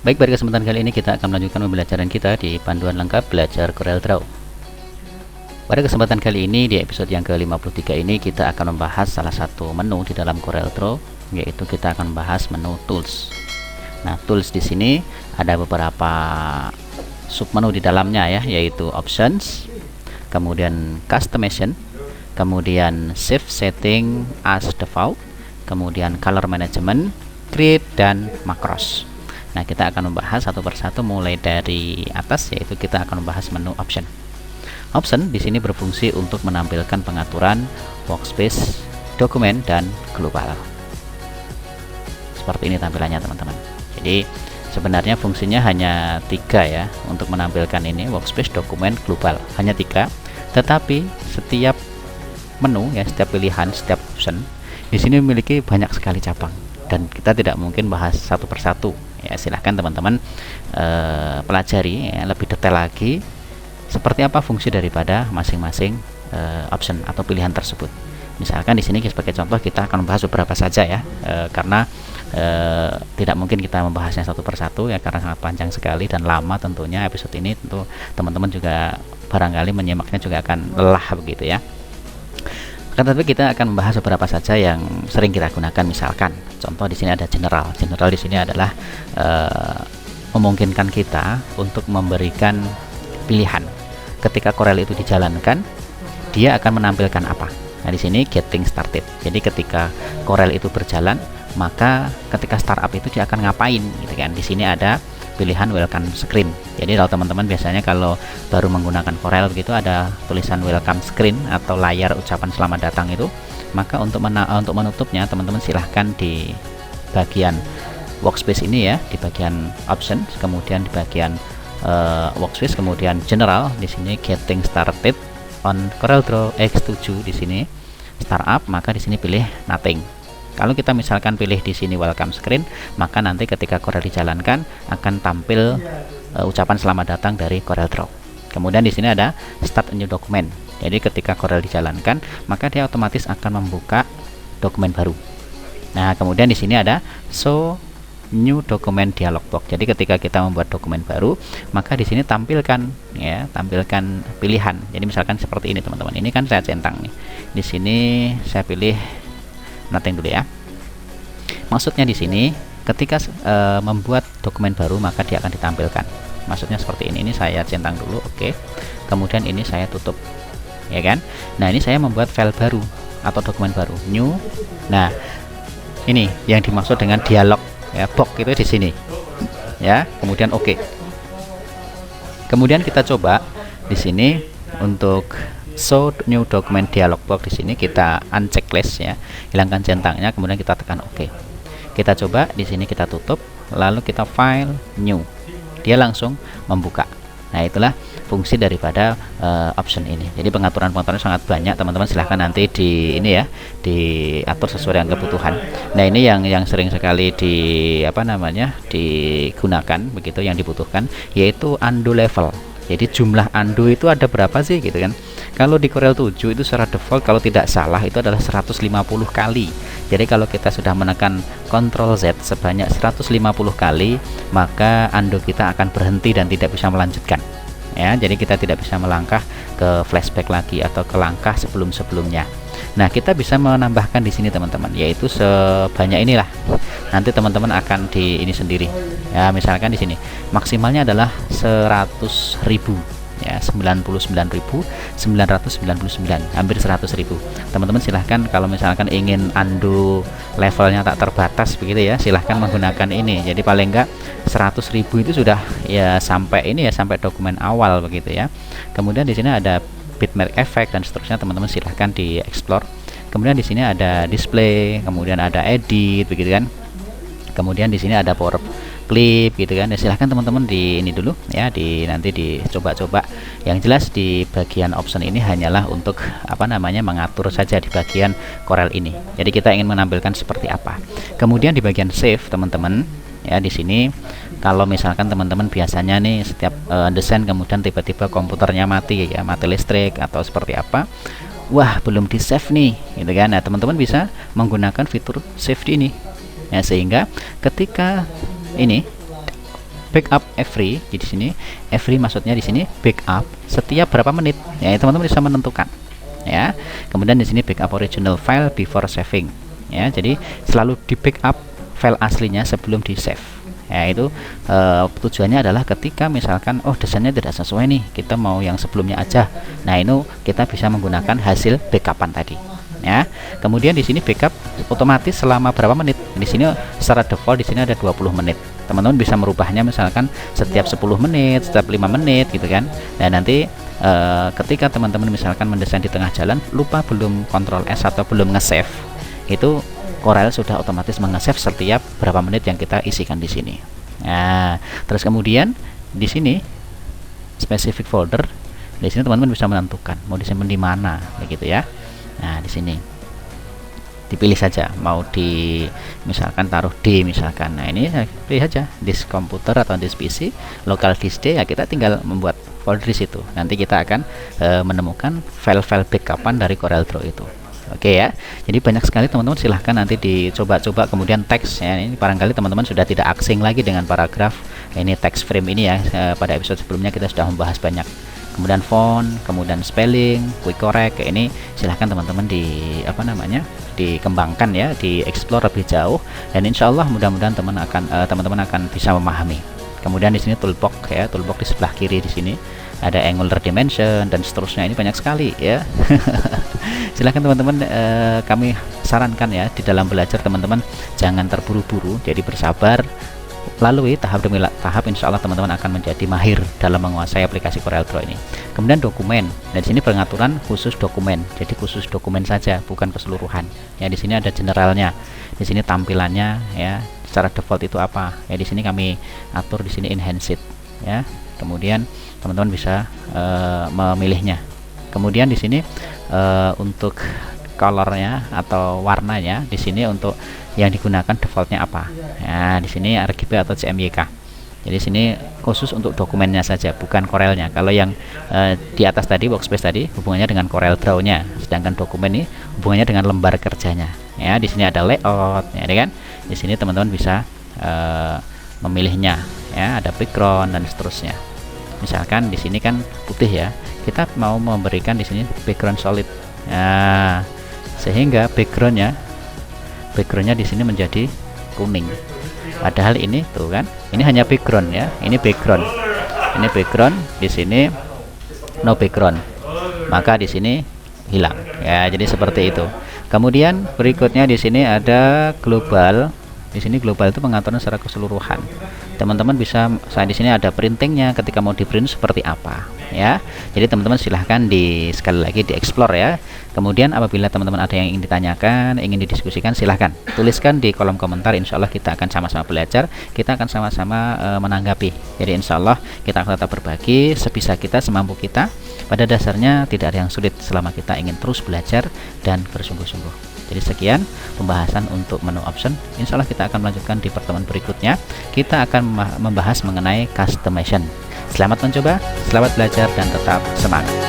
Baik, pada kesempatan kali ini kita akan melanjutkan pembelajaran kita di panduan lengkap belajar CorelDRAW. Pada kesempatan kali ini di episode yang ke-53 ini kita akan membahas salah satu menu di dalam CorelDRAW, yaitu kita akan membahas menu Tools. Nah, Tools di sini ada beberapa submenu di dalamnya ya, yaitu Options, kemudian Customization, kemudian Shift Setting as Default, kemudian Color Management, Create, dan Macros. Nah, kita akan membahas satu persatu mulai dari atas, yaitu kita akan membahas menu Option. Option di sini berfungsi untuk menampilkan pengaturan workspace, dokumen, dan global. Seperti ini tampilannya, teman-teman. Jadi sebenarnya fungsinya hanya 3 ya, untuk menampilkan ini workspace, dokumen, global, hanya 3. Tetapi setiap menu ya, setiap pilihan, setiap option di sini memiliki banyak sekali cabang, dan kita tidak mungkin bahas satu persatu ya. Silahkan teman-teman pelajari ya, lebih detail lagi seperti apa fungsi daripada masing-masing option atau pilihan tersebut. Misalkan di sini sebagai contoh kita akan membahas beberapa saja ya, karena tidak mungkin kita membahasnya satu persatu ya, karena sangat panjang sekali dan lama tentunya episode ini. Tentu teman-teman juga barangkali menyimaknya juga akan lelah begitu ya. Tetapi kita akan membahas beberapa saja yang sering kita gunakan. Misalkan contoh di sini ada general. General di sini adalah memungkinkan kita untuk memberikan pilihan. Ketika Corel itu dijalankan, dia akan menampilkan apa. Nah, di sini getting started. Jadi ketika Corel itu berjalan, maka ketika startup itu dia akan ngapain gitu kan. Di sini ada pilihan welcome screen. Jadi kalau teman-teman biasanya kalau baru menggunakan Corel begitu ada tulisan welcome screen atau layar ucapan selamat datang itu, maka untuk menutupnya teman-teman silahkan di bagian workspace ini ya, di bagian option, kemudian di bagian workspace, kemudian general, di sini getting started on CorelDRAW X7, di sini startup, maka di sini pilih nothing. Kalau kita misalkan pilih di sini welcome screen, maka nanti ketika Corel dijalankan akan tampil ucapan selamat datang dari CorelDRAW. Kemudian di sini ada start a new document. Jadi ketika Corel dijalankan, maka dia otomatis akan membuka dokumen baru. Nah, kemudian di sini ada show new document dialog box. Jadi ketika kita membuat dokumen baru, maka di sini tampilkan ya, tampilkan pilihan. Jadi misalkan seperti ini teman-teman. Ini kan saya centang nih. Di sini saya pilih nothing dulu ya. Maksudnya di sini ketika membuat dokumen baru, maka dia akan ditampilkan. Maksudnya seperti ini. Ini saya centang dulu, oke. Kemudian ini saya tutup, ya kan? Nah, ini saya membuat file baru atau dokumen baru, new. Nah, ini yang dimaksud dengan dialog ya, box itu di sini, ya. Kemudian oke. Kemudian kita coba di sini untuk show new document dialog box. Di sini kita uncheck list ya, hilangkan centangnya, kemudian kita tekan OK. Kita coba di sini, kita tutup, lalu kita file new, dia langsung membuka. Nah, itulah fungsi daripada option ini. Jadi pengaturan-pengaturan sangat banyak teman-teman, silahkan nanti di ini ya, diatur sesuai dengan kebutuhan. Nah, ini yang sering sekali digunakan begitu, yang dibutuhkan yaitu undo level. Jadi jumlah undo itu ada berapa sih gitu kan. Kalau di Corel 7 itu secara default kalau tidak salah itu adalah 150 kali. Jadi kalau kita sudah menekan Ctrl Z sebanyak 150 kali, maka undo kita akan berhenti dan tidak bisa melanjutkan. Ya, jadi kita tidak bisa melangkah ke flashback lagi atau ke langkah sebelum-sebelumnya. Nah, kita bisa menambahkan di sini teman-teman, yaitu sebanyak inilah. Nanti teman-teman akan di ini sendiri. Ya, misalkan di sini maksimalnya adalah 100.000 ya, 99.999, hampir 100.000. Teman-teman silahkan kalau misalkan ingin undo levelnya tak terbatas begitu ya, silahkan menggunakan ini. Jadi paling enggak 100.000 itu sudah ya sampai ini ya, sampai dokumen awal begitu ya. Kemudian di sini ada bitmap effect dan seterusnya, teman-teman silahkan di explore. Kemudian di sini ada display, kemudian ada edit begitu kan. Kemudian di sini ada power clip gitu kan. Ya, silahkan teman-teman di ini dulu ya, nanti dicoba-coba. Yang jelas di bagian option ini hanyalah untuk mengatur saja di bagian Corel ini. Jadi kita ingin menampilkan seperti apa. Kemudian di bagian save teman-teman ya, di sini kalau misalkan teman-teman biasanya nih setiap desain kemudian tiba-tiba komputernya mati ya, mati listrik atau seperti apa, wah belum di save nih gitu kan. Nah, teman-teman bisa menggunakan fitur save ini ya, sehingga ketika ini backup every. Di sini every maksudnya di sini backup setiap berapa menit. Ya, teman-teman bisa menentukan. Ya. Kemudian di sini backup original file before saving. Ya, jadi selalu di backup file aslinya sebelum di save. Ya, itu tujuannya adalah ketika misalkan desainnya tidak sesuai nih, kita mau yang sebelumnya aja. Nah, itu kita bisa menggunakan hasil backupan tadi. Ya. Kemudian di sini backup otomatis selama berapa menit. Di sini secara default di sini ada 20 menit. Teman-teman bisa merubahnya misalkan setiap 10 menit, setiap 5 menit gitu kan. Dan nanti ketika teman-teman misalkan mendesain di tengah jalan lupa belum Ctrl S atau belum nge-save, itu Corel sudah otomatis nge-save setiap berapa menit yang kita isikan di sini. Nah, terus kemudian di sini specific folder. Di sini teman-teman bisa menentukan mau disimpan di mana, begitu ya. Nah, di sini dipilih saja mau di misalkan taruh D misalkan. Nah, ini saya pilih saja disk komputer atau disk PC, local disk D, ya kita tinggal membuat folder di situ. Nanti kita akan menemukan file-file backupan dari CorelDRAW itu. Oke ya, jadi banyak sekali teman-teman, silahkan nanti dicoba-coba. Kemudian teks ya, ini barangkali teman-teman sudah tidak asing lagi dengan paragraf ini, text frame ini ya. Pada episode sebelumnya kita sudah membahas banyak. Kemudian font, kemudian spelling, quick correct, kayak ini silahkan teman-teman dikembangkan ya, dieksplor lebih jauh, dan insya Allah mudah-mudahan teman-teman akan bisa memahami. Kemudian di sini toolbox ya, toolbox di sebelah kiri di sini ada angular dimension dan seterusnya, ini banyak sekali ya. Silahkan teman-teman, kami sarankan ya di dalam belajar teman-teman jangan terburu-buru, jadi bersabar, lalui tahap demi tahap, insya Allah teman-teman akan menjadi mahir dalam menguasai aplikasi CorelDRAW ini. Kemudian dokumen, dan di sini pengaturan khusus dokumen, jadi khusus dokumen saja, bukan keseluruhan. Ya, di sini ada generalnya, di sini tampilannya ya, secara default itu apa. Ya, di sini kami atur di sini enhanced ya. Kemudian teman-teman bisa memilihnya. Kemudian di sini untuk colornya atau warnanya, di sini untuk yang digunakan defaultnya apa. Nah, di sini RGB atau CMYK. Jadi sini khusus untuk dokumennya saja, bukan Corelnya. Kalau yang di atas tadi, workspace tadi, hubungannya dengan CorelDRAW-nya, sedangkan dokumen ini hubungannya dengan lembar kerjanya. Ya, di sini ada layout, ya kan? Di sini teman-teman bisa memilihnya, ya, ada background dan seterusnya. Misalkan di sini kan putih ya, kita mau memberikan di sini background solid. Nah, sehingga backgroundnya di sini menjadi kuning. Padahal ini tuh kan, ini hanya background ya, ini background, di sini no background, maka di sini hilang ya. Jadi seperti itu. Kemudian berikutnya di sini ada global. Di sini global itu pengaturan secara keseluruhan. Teman-teman bisa, saya di sini ada printingnya, ketika mau di print seperti apa ya. Jadi teman-teman silahkan sekali lagi dieksplor ya. Kemudian apabila teman-teman ada yang ingin ditanyakan, ingin didiskusikan, silahkan tuliskan di kolom komentar. Insya Allah kita akan sama-sama belajar, kita akan sama-sama menanggapi. Jadi insya Allah kita akan tetap berbagi sebisa kita, semampu kita. Pada dasarnya tidak ada yang sulit selama kita ingin terus belajar dan bersungguh-sungguh. Jadi sekian pembahasan untuk menu option. Insya Allah kita akan melanjutkan di pertemuan berikutnya. Kita akan membahas mengenai customization. Selamat mencoba, selamat belajar, dan tetap semangat.